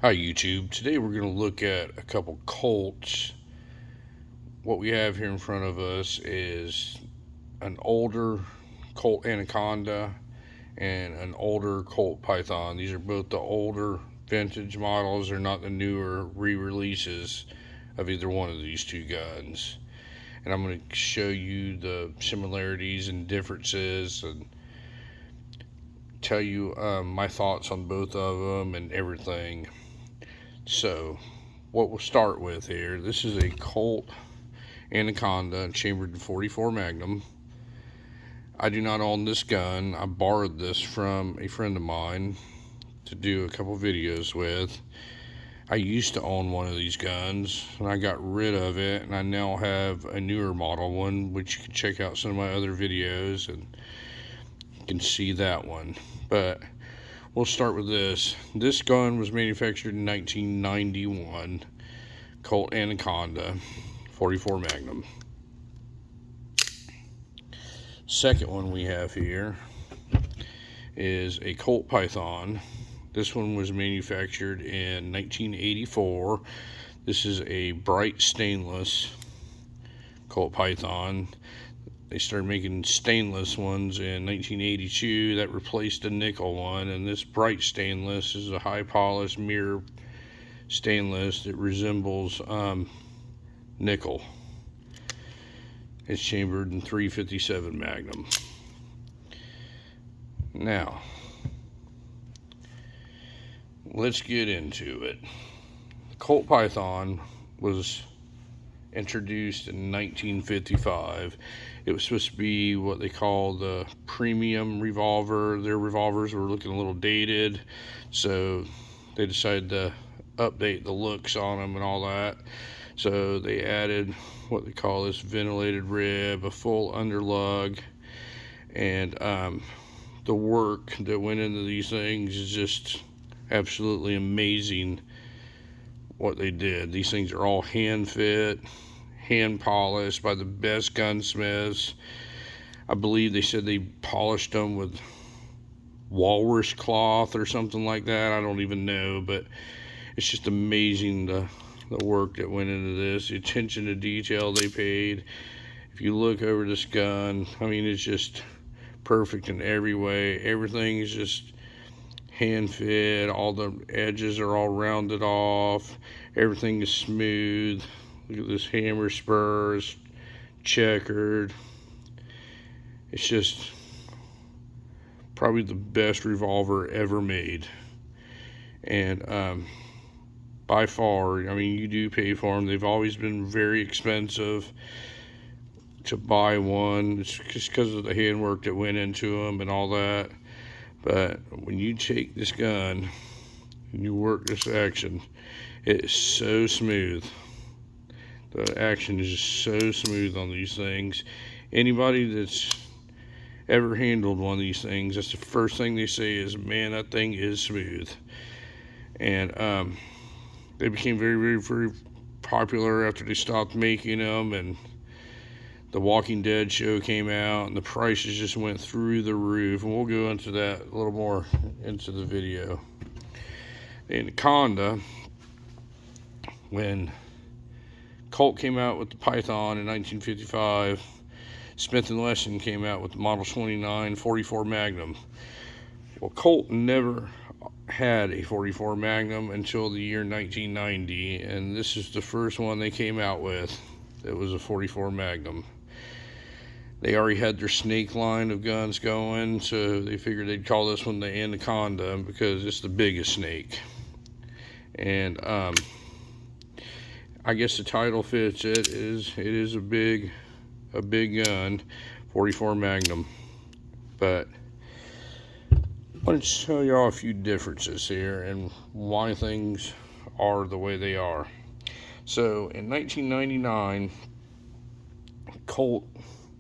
Hi YouTube. Today we're going to look at a couple Colts. What we have here in front of us is an older Colt Anaconda and an older Colt Python. These are both the older vintage models. They're not the newer re-releases of either one of these two guns. And I'm going to show you the similarities and differences and tell you my thoughts on both of them and everything. So, what we'll start with here, this is a Colt Anaconda chambered 44 Magnum. I do not own this gun. I borrowed this from a friend of mine to do a couple videos with. I used to own one of these guns and I got rid of it, and I now have a newer model one, which you can check out some of my other videos and you can see that one. But we'll start with this. This gun was manufactured in 1991. Colt Anaconda 44 Magnum. Second one we have here is a Colt Python. This one was manufactured in 1984. This is a bright stainless Colt Python. They started making stainless ones in 1982. That replaced the nickel one, and this bright stainless is a high polished mirror stainless that resembles nickel. It's chambered in 357 Magnum. Now, let's get into it. The Colt Python was introduced in 1955. It was supposed to be what they call the premium revolver. Their revolvers were looking a little dated, so they decided to update the looks on them and all that. So they added what they call this ventilated rib, a full underlug, and the work that went into these things is just absolutely amazing what they did. These things are all hand fit, hand polished by the best gunsmiths. I believe they said they polished them with walrus cloth or something like that. I don't even know, but it's just amazing the work that went into this, the attention to detail they paid. If you look over this gun, I mean, it's just perfect in every way. Everything is just hand fit. All the edges are all rounded off. Everything is smooth. Look at this hammer spurs, checkered. It's just probably the best revolver ever made. And by far, I mean, you do pay for them. They've always been very expensive to buy one. It's just because of the handwork that went into them and all that. But when you take this gun and you work this action, it is so smooth. The action is just so smooth on these things. Anybody that's ever handled one of these things, that's the first thing they say is, man, that thing is smooth. And they became very, very, very popular after they stopped making them, and the Walking Dead show came out, and the prices just went through the roof. And we'll go into that a little more into the video. The Anaconda, when Colt came out with the Python in 1955, Smith & Wesson came out with the Model 29 44 Magnum. Well, Colt never had a 44 Magnum until the year 1990, and this is the first one they came out with that was a 44 Magnum. They already had their snake line of guns going, so they figured they'd call this one the Anaconda because it's the biggest snake. And I guess the title fits. It is a big gun, 44 Magnum. But I want to show y'all a few differences here and why things are the way they are. So in 1999, Colt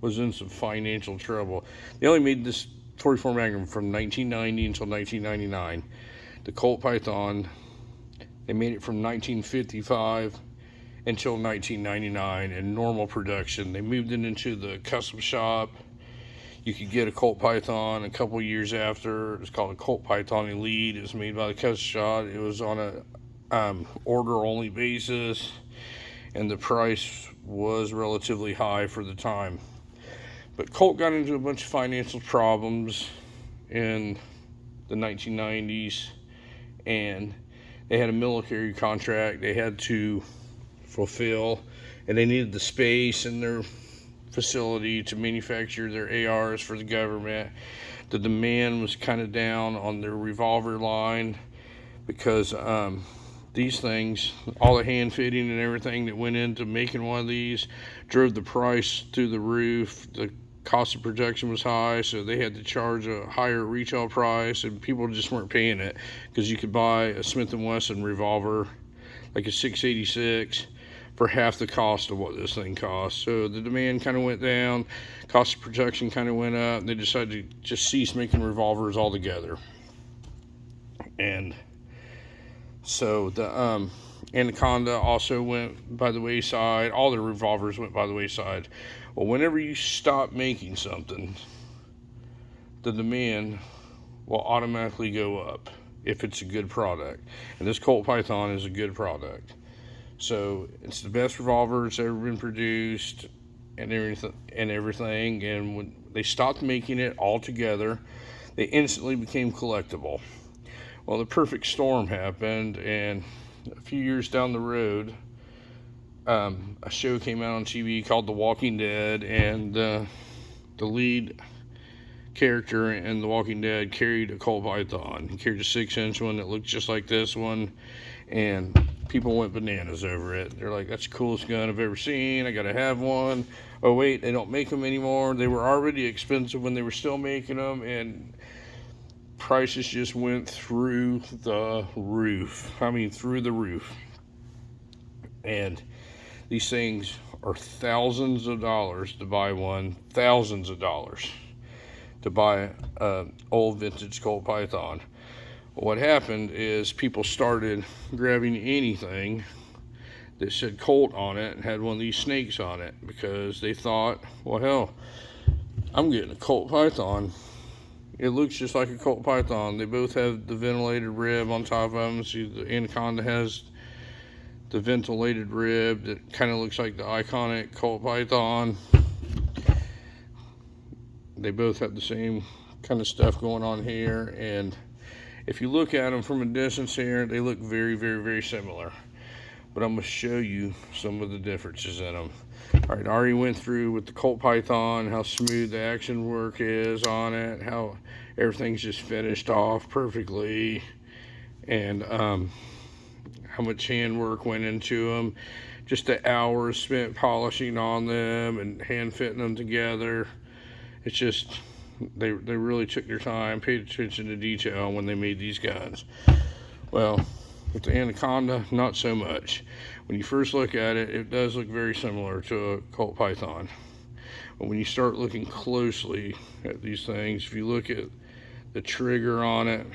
was in some financial trouble. They only made this 44 Magnum from 1990 until 1999. The Colt Python, they made it from 1955 until 1999 in normal production. They moved it into the custom shop. You could get a Colt Python a couple years after. It was called a Colt Python Elite. It was made by the custom shop. It was on a order only basis, and the price was relatively high for the time. But Colt got into a bunch of financial problems in the 1990s, and they had a military contract they had to fulfill, and they needed the space in their facility to manufacture their ARs for the government. The demand was kind of down on their revolver line because these things, all the hand fitting and everything that went into making one of these, drove the price through the roof. The cost of production was high, so they had to charge a higher retail price, and people just weren't paying it because you could buy a Smith & Wesson revolver, like a 686, for half the cost of what this thing costs. So the demand kind of went down, cost of production kind of went up, and they decided to just cease making revolvers altogether. And so the Anaconda also went by the wayside. All the revolvers went by the wayside. Well, whenever you stop making something, the demand will automatically go up if it's a good product. And this Colt Python is a good product. So it's the best revolver that's ever been produced and everything. And when they stopped making it altogether, they instantly became collectible. Well, the perfect storm happened, and a few years down the road, a show came out on TV called The Walking Dead, and the lead character in The Walking Dead carried a Colt Python. He carried a 6-inch one that looked just like this one, and people went bananas over it. They're like, that's the coolest gun I've ever seen. I gotta have one. Oh wait, they don't make them anymore. They were already expensive when they were still making them, and prices just went through the roof. I mean, through the roof. And these things are thousands of dollars to buy one, thousands of dollars to buy an old vintage Colt Python. What happened is people started grabbing anything that said Colt on it and had one of these snakes on it because they thought, well, hell, I'm getting a Colt Python. It looks just like a Colt Python. They both have the ventilated rib on top of them. See, the Anaconda has the ventilated rib that kind of looks like the iconic Colt Python. They both have the same kind of stuff going on here, and if you look at them from a distance here, they look very, very, very similar. But I'm going to show you some of the differences in them. All right, I already went through with the Colt Python, how smooth the action work is on it, how everything's just finished off perfectly, and how much handwork went into them. Just the hours spent polishing on them and hand fitting them together. It's just, they really took their time, paid attention to detail when they made these guns. Well, with the Anaconda, not so much. When you first look at it, it does look very similar to a Colt Python. But when you start looking closely at these things, if you look at the trigger on it,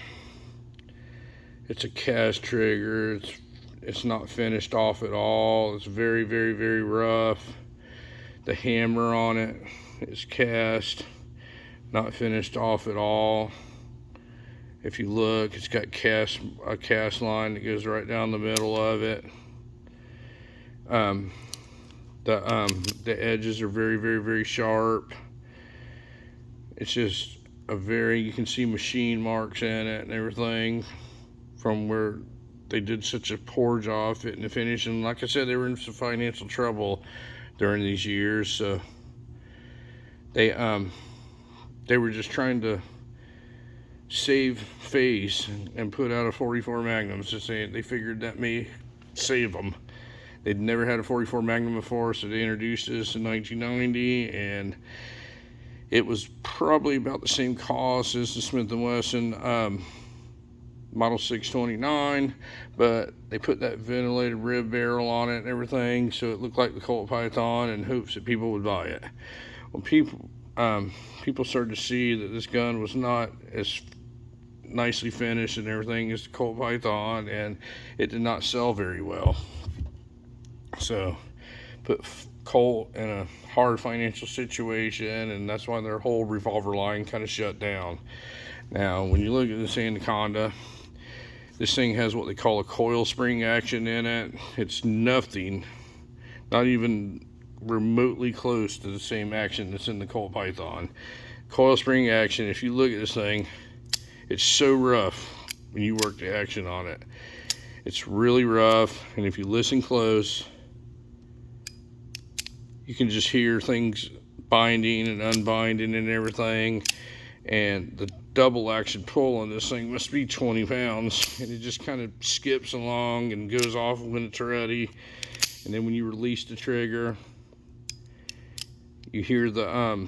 it's a cast trigger. It's not finished off at all. It's very, very, very rough. The hammer on it is cast, not finished off at all. If you look, it's got a cast line that goes right down the middle of it. The edges are very, very, very sharp. It's just you can see machine marks in it and everything from where they did such a poor job fitting the finish. And like I said, they were in some financial trouble during these years, so they were just trying to save face and put out a 44 Magnum. Just saying, they figured that may save them. They'd never had a 44 Magnum before, so they introduced this in 1990, and it was probably about the same cost as the Smith & Wesson Model 629, but they put that ventilated rib barrel on it and everything, so it looked like the Colt Python in hopes that people would buy it. Well, people started to see that this gun was not as nicely finished and everything as the Colt Python, and it did not sell very well. So put Colt in a hard financial situation, and that's why their whole revolver line kind of shut down. Now, when you look at this Anaconda, This thing has what they call a coil spring action in it. It's nothing, not even remotely close to the same action that's in the Colt Python. Coil spring action, if you look at this thing, it's so rough when you work the action on it. It's really rough, and if you listen close, you can just hear things binding and unbinding and everything. And the double action pull on this thing must be 20 pounds, and it just kind of skips along and goes off when it's ready. And then when you release the trigger, you hear the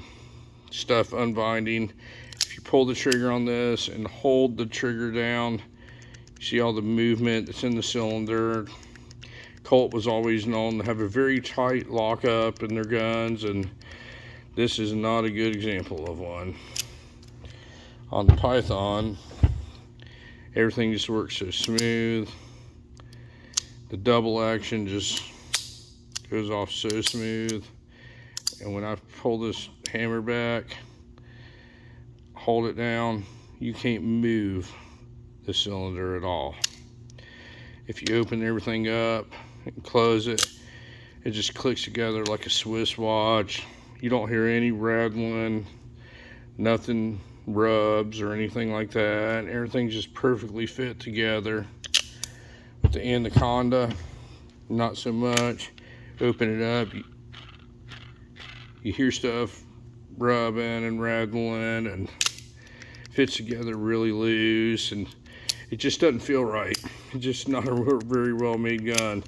stuff unbinding. If you pull the trigger on this and hold the trigger down, you see all the movement that's in the cylinder. Colt was always known to have a very tight lockup in their guns, and this is not a good example of one. On the Python, everything just works so smooth. The double action just goes off so smooth. And when I pull this hammer back, hold it down, you can't move the cylinder at all. If you open everything up and close it, it just clicks together like a Swiss watch. You don't hear any rattling, nothing rubs or anything like that. Everything's just perfectly fit together. With the Anaconda, not so much. Open it up, you hear stuff rubbing and rattling, and fits together really loose, and it just doesn't feel right. It's just not a very well made gun.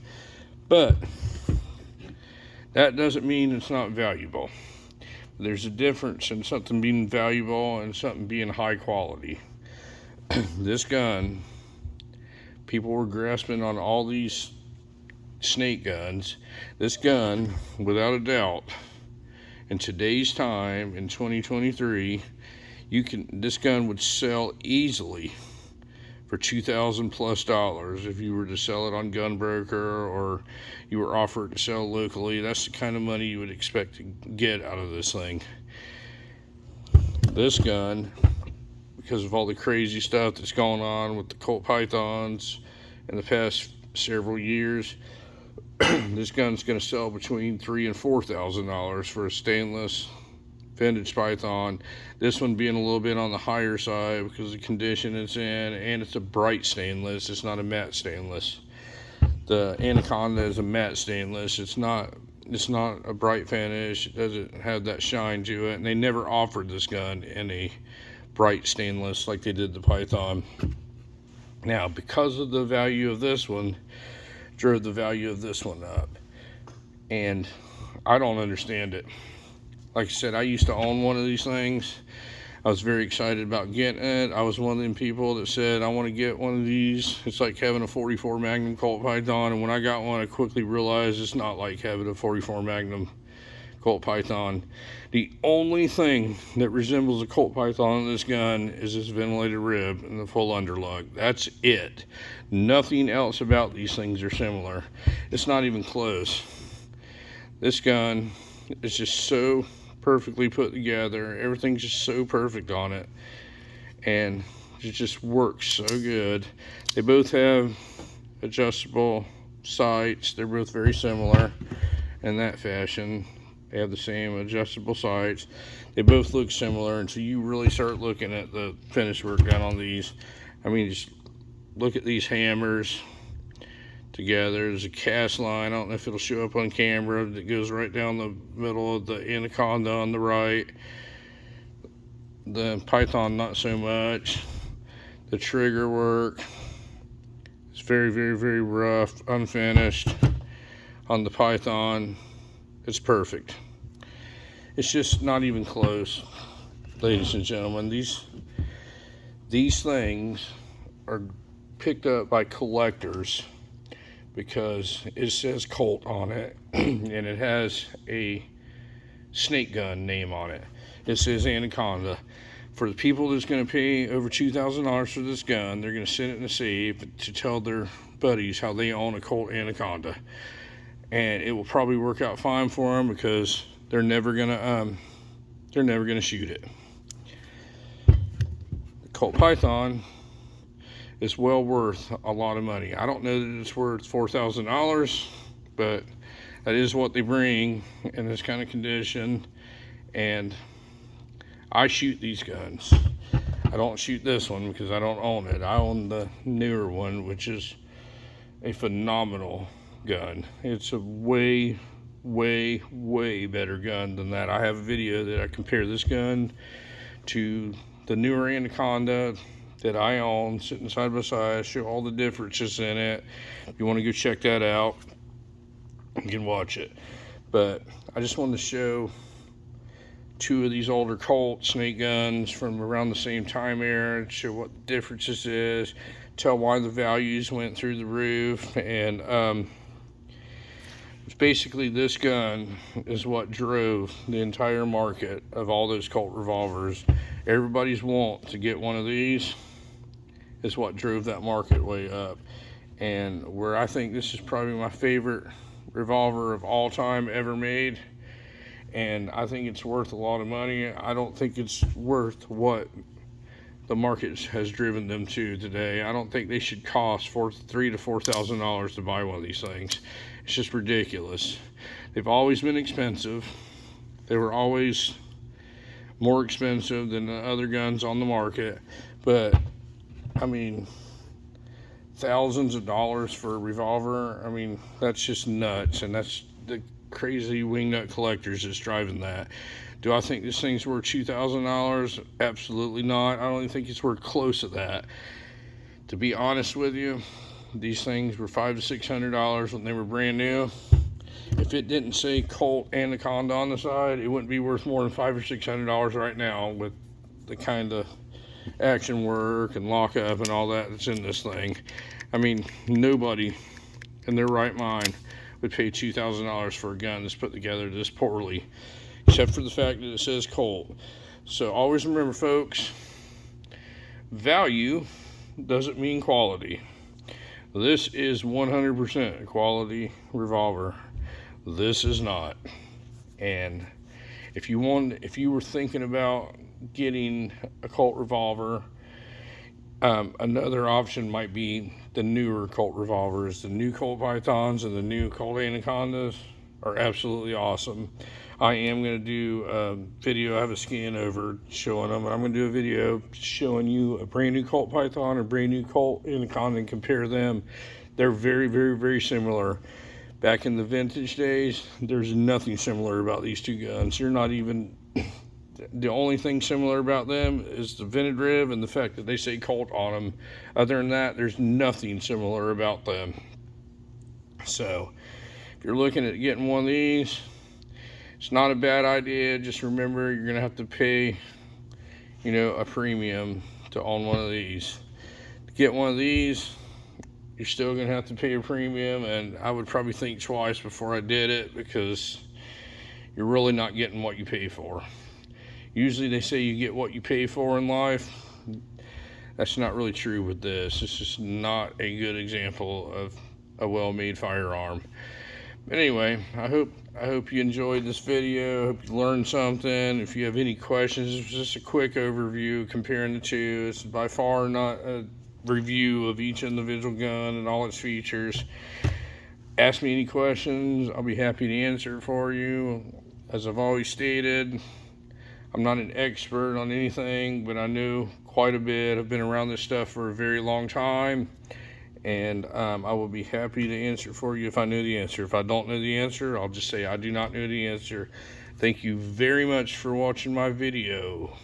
But that doesn't mean it's not valuable. There's a difference in something being valuable and something being high quality. This gun, people were grasping on all these snake guns. This gun, without a doubt, in today's time, in 2023, this gun would sell easily for $2,000 plus if you were to sell it on Gunbroker, or you were offered to sell locally. That's the kind of money you would expect to get out of this thing. This gun, because of all the crazy stuff that's going on with the Colt Pythons in the past several years, this gun's going to sell between $3,000 and $4,000 for a stainless vintage Python. This one being a little bit on the higher side because of the condition it's in, and it's a bright stainless. It's not a matte stainless. The Anaconda is a matte stainless. It's not a bright finish. It doesn't have that shine to it, and they never offered this gun in a bright stainless like they did the Python. Now, because of the value of this one, drove the value of this one up, and I don't understand it. Like I said, I used to own one of these things. I was very excited about getting it. I was one of them people that said, I want to get one of these. It's like having a 44 Magnum Colt Python. And when I got one, I quickly realized it's not like having a 44 Magnum Colt Python. The only thing that resembles a Colt Python in this gun is this ventilated rib and the full underlug. That's it. Nothing else about these things are similar. It's not even close. This gun is just so perfectly put together. Everything's just so perfect on it, and it just works so good. They both have adjustable sights. They're both very similar in that fashion. They have the same adjustable sights. They both look similar until you really start looking at the finish work done on these. I mean, just look at these hammers together. There's a cast line. I don't know if it'll show up on camera, that goes right down the middle of the Anaconda on the right. The Python, not so much. The trigger work is very, very, very rough, unfinished. On the Python, it's perfect. It's just not even close, ladies and gentlemen. These things are picked up by collectors because it says Colt on it and it has a snake gun name on it. It says Anaconda. For the people that's going to pay over $2,000 for this gun, they're going to sit it in a safe to tell their buddies how they own a Colt Anaconda, and it will probably work out fine for them because they're never gonna shoot it. The Colt Python is well worth a lot of money. I don't know that it's worth $4,000, but that is what they bring in this kind of condition. And I shoot these guns. I don't shoot this one because I don't own it. I own the newer one, which is a phenomenal gun. It's a way better gun than that. I have a video that I compare this gun to the newer Anaconda that I own, sitting side by side, show all the differences in it. If you want to go check that out, you can watch it. But I just wanted to show two of these older Colt snake guns from around the same time era, show what the differences is, tell why the values went through the roof. And basically this gun is what drove the entire market of all those Colt revolvers. Everybody's want to get one of these is what drove that market way up. And where I think this is probably my favorite revolver of all time ever made, and I think it's worth a lot of money. I don't think it's worth what the market has driven them to today. I don't think they should cost $3,000 to $4,000 to buy one of these things. It's just ridiculous. They've always been expensive. They were always more expensive than the other guns on the market, but I mean, thousands of dollars for a revolver, I mean, that's just nuts. And that's the crazy wingnut collectors that's driving that. Do I think this thing's worth $2,000? Absolutely not. I don't even think it's worth close to that. To be honest with you, these things were $500 to $600 when they were brand new. If it didn't say Colt Anaconda on the side, it wouldn't be worth more than $500 or $600 right now, with the kind of action work and lockup and all that that's in this thing. I mean, nobody in their right mind would pay $2,000 for a gun that's put together this poorly, except for the fact that it says Colt. So always remember, folks, value doesn't mean quality. This is 100% a quality revolver. This is not. And if you were thinking about getting a Colt revolver, another option might be the newer Colt revolvers. The new Colt Pythons and the new Colt Anacondas are absolutely awesome. I am going to do a video. I have a scan over showing them, but I'm going to do a video showing you a brand new Colt Python or brand new Colt Anaconda and compare them. They're very similar. Back in the vintage days, there's nothing similar about these two guns. They're not even... The only thing similar about them is the vented rib and the fact that they say Colt on them. Other than that, there's nothing similar about them. So, if you're looking at getting one of these, it's not a bad idea. Just remember, you're going to have to pay, a premium to own one of these. To get one of these, you're still going to have to pay a premium, and I would probably think twice before I did it, because you're really not getting what you pay for. Usually they say you get what you pay for in life. That's not really true with this. It's just not a good example of a well-made firearm. But anyway, I hope you enjoyed this video. I hope you learned something. If you have any questions, it's just a quick overview comparing the two. It's by far not a review of each individual gun and all its features. Ask me any questions. I'll be happy to answer it for you. As I've always stated, I'm not an expert on anything, but I know quite a bit. I've been around this stuff for a very long time, and I will be happy to answer for you if I know the answer. If I don't know the answer, I'll just say I do not know the answer. Thank you very much for watching my video.